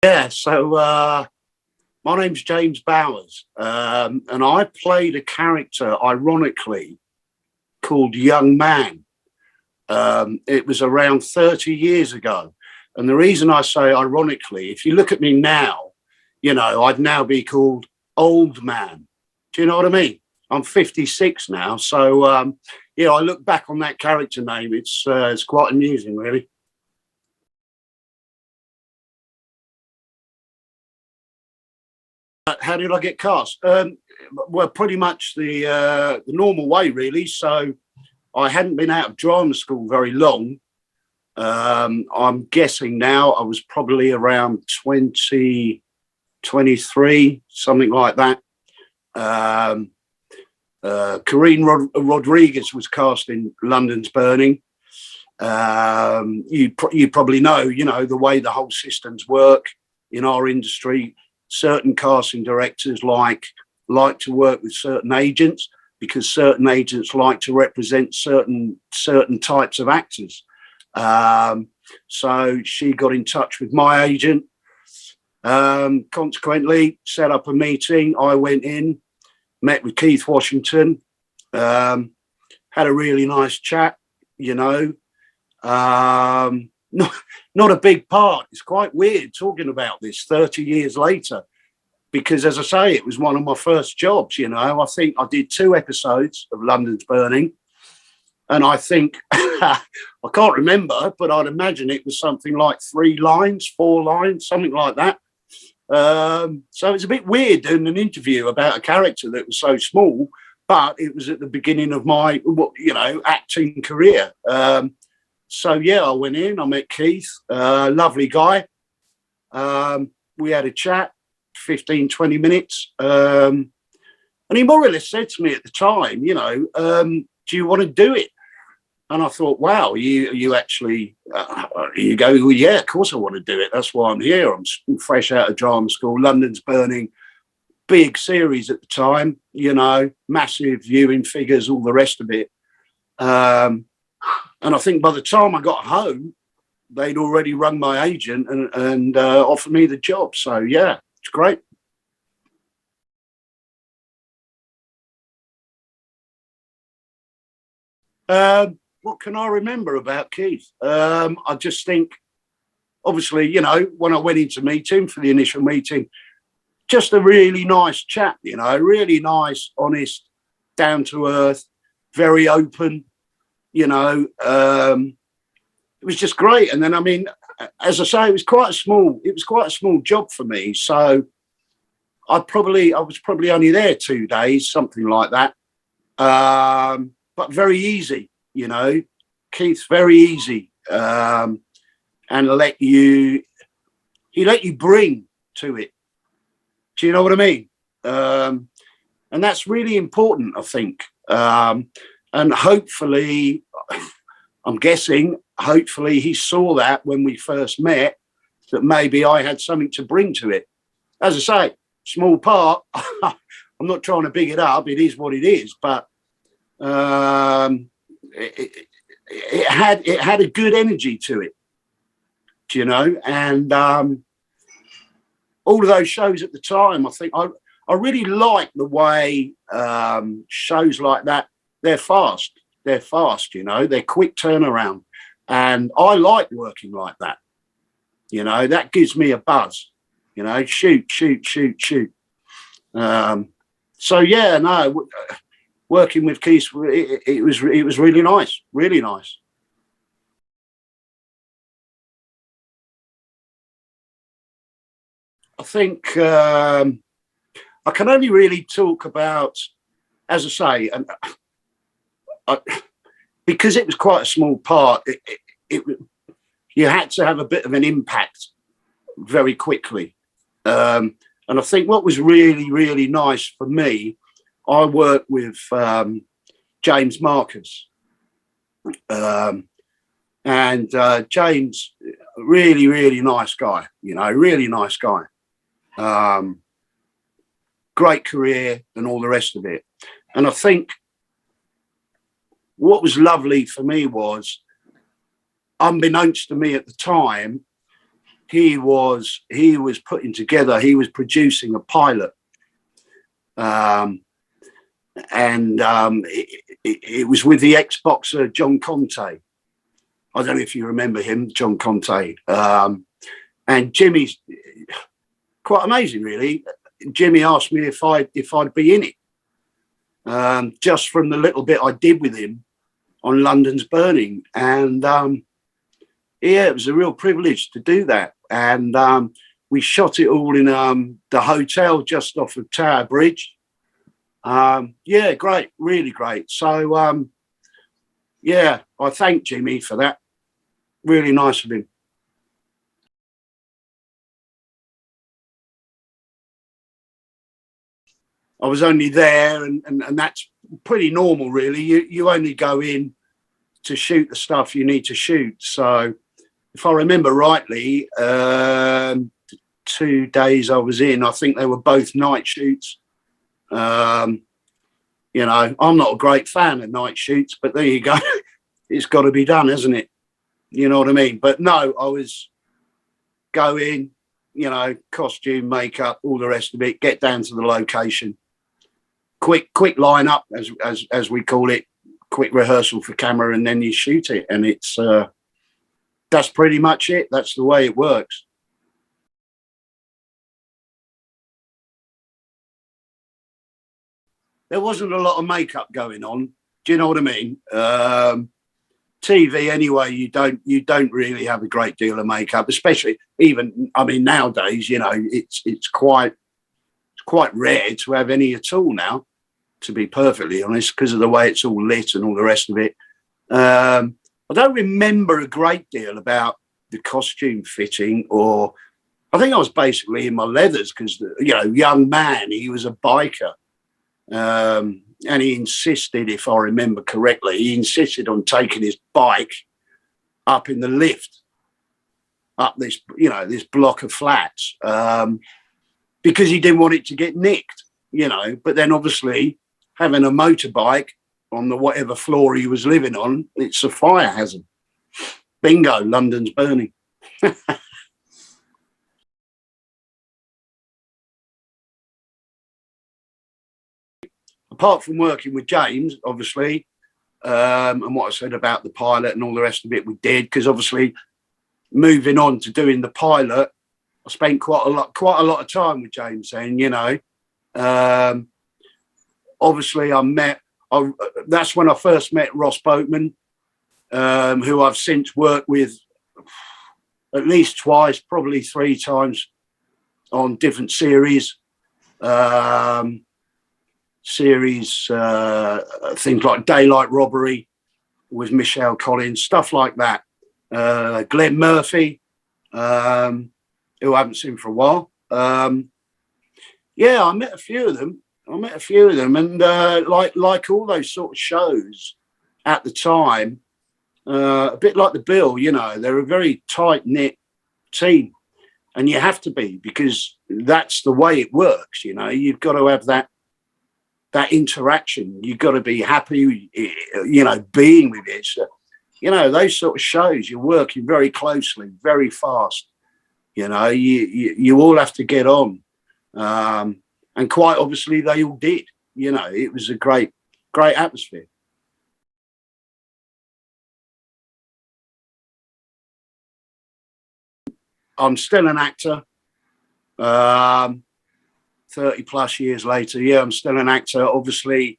My name's James Bowers, and I played a character, ironically, called Young Man. It was around 30 years ago. And the reason I say ironically, if you look at me now, I'd now be called Old Man. Do you know what I mean? I'm 56 now. I look back on that character name. It's quite amusing, really. How did I get cast? Well, pretty much the normal way, really. So I hadn't been out of drama school very long. I'm guessing now I was probably around 20, 23, something like that. Um, Corinne Rodriguez was cast in London's Burning. You probably know the way the whole systems work in our industry. Certain casting directors like to work with certain agents because certain agents like to represent certain types of actors. So she got in touch with my agent. Consequently, set up a meeting. I went in, met with Keith Washington, had a really nice chat. Not a big part. It's quite weird talking about this 30 years later, because as I say, it was one of my first jobs. I think I did 2 episodes of London's Burning, and I think I can't remember, but I'd imagine it was something like 3 lines, 4 lines, something like that. So it's a bit weird doing an interview about a character that was so small, but it was at the beginning of my acting career. I went in, I met Keith, lovely guy. We had a chat, 15, 20 minutes. And he more or less said to me at the time, do you want to do it? And I thought, wow, you actually, you go, well, yeah, of course I want to do it. That's why I'm here. I'm fresh out of drama school, London's Burning, big series at the time, massive viewing figures, all the rest of it. And I think by the time I got home, they'd already rung my agent and offered me the job. So, yeah, it's great. What can I remember about Keith? I just think, obviously, when I went in to meet him for the initial meeting, just a really nice chap, really nice, honest, down to earth, very open. It was just great. And then, I mean, as I say, it was quite a small job for me. So I was probably only there 2 days, something like that. But very easy, Keith's very easy, and he let you bring to it. Do you know what I mean? And that's really important, I think. And hopefully, I'm guessing, hopefully he saw that when we first met, that maybe I had something to bring to it. As I say, small part. I'm not trying to big it up. It is what it is. But it had a good energy to it, and all of those shows at the time, I think I really like the way shows like that, they're fast, they're quick turnaround, and I like working like that. That gives me a buzz. Shoot. So yeah, no, working with Keith, it was really nice, really nice. I think I can only really talk about, as I say, and I, because it was quite a small part. You had to have a bit of an impact very quickly, and I think what was really, really nice for me, I worked with James Marcus. Um, and James, really, really nice guy, really nice guy. Um, Great career and all the rest of it. And I think what was lovely for me was, unbeknownst to me at the time, he was putting together, he was producing a pilot, and it was with the ex-boxer John Conte. I don't know if you remember him, John Conte. And Jimmy's quite amazing, really. Jimmy asked me if I'd be in it, just from the little bit I did with him on London's Burning. And yeah, it was a real privilege to do that. And we shot it all in the hotel just off of Tower Bridge. Yeah, great, really great. So yeah, I thank Jimmy for that. Really nice of him. I was only there, and that's pretty normal, really. You only go in to shoot the stuff you need to shoot. So if I remember rightly, 2 days I was in, I think they were both night shoots. You know, I'm not a great fan of night shoots, but there you go. It's got to be done, hasn't it? You know what I mean? But no, I was go in, you know, costume, makeup, all the rest of it, get down to the location. Quick lineup, as we call it, quick rehearsal for camera, and then you shoot it. And it's that's pretty much it. That's the way it works. There wasn't a lot of makeup going on. Do you know what I mean? TV anyway, you don't really have a great deal of makeup, especially even, I mean, nowadays, you know, it's quite rare to have any at all now, to be perfectly honest, because of the way it's all lit and all the rest of it. I don't remember a great deal about the costume fitting, or I think I was basically in my leathers because, you know, young man, he was a biker. And he insisted, if I remember correctly, he insisted on taking his bike up in the lift, up this, you know, this block of flats, because he didn't want it to get nicked, you know. But then obviously having a motorbike on the whatever floor he was living on, it's a fire hazard. Bingo, London's Burning. Apart from working with James, obviously, and what I said about the pilot and all the rest of it, we did, because obviously moving on to doing the pilot, I spent quite a lot of time with James. And you know, obviously, that's when I first met Ross Boatman, who I've since worked with at least twice, probably 3 times on different series. Things like Daylight Robbery with Michelle Collins, stuff like that. Glenn Murphy, who I haven't seen for a while. Yeah, I met a few of them. And like all those sort of shows at the time, a bit like the Bill, you know, they're a very tight knit team, and you have to be, because that's the way it works. You know, you've got to have that interaction. You've got to be happy, you know, being with it. So, you know, those sort of shows, you're working very closely, very fast. You know, you all have to get on. And quite obviously they all did. You know, it was a great atmosphere. I'm still an actor. 30 plus years later, yeah, I'm still an actor. Obviously,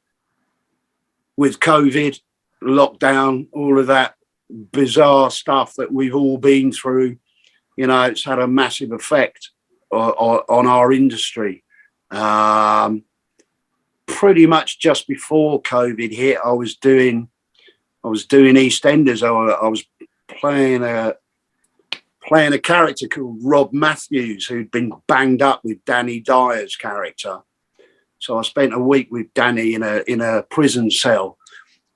with COVID, lockdown, all of that bizarre stuff that we've all been through, you know, it's had a massive effect on our industry. Pretty much just before COVID hit, I was doing EastEnders. I was playing a character called Rob Matthews, who'd been banged up with Danny Dyer's character. So I spent a week with Danny in a prison cell.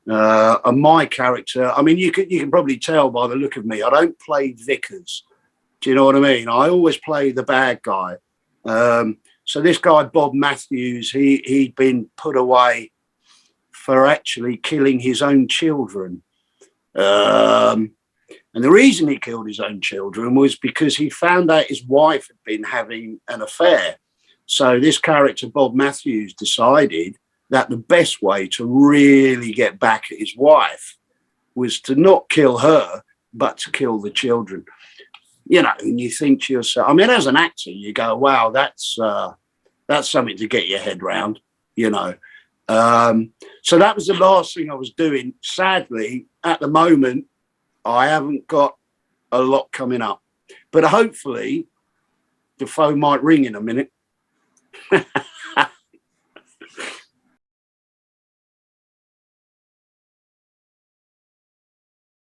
And my character, I mean, you can probably tell by the look of me, I don't play Vickers. Do you know what I mean? I always play the bad guy. So this guy, Bob Matthews, he'd been put away for actually killing his own children. And the reason he killed his own children was because he found out his wife had been having an affair. So this character, Bob Matthews, decided that the best way to really get back at his wife was to not kill her, but to kill the children. You know, and you think to yourself, I mean, as an actor, you go, wow, that's something to get your head round, you know. So that was the last thing I was doing. Sadly, at the moment, I haven't got a lot coming up, but hopefully the phone might ring in a minute.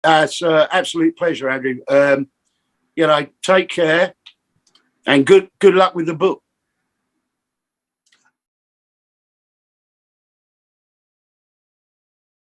It's an absolute pleasure, Andrew. You know, take care and good luck with the book.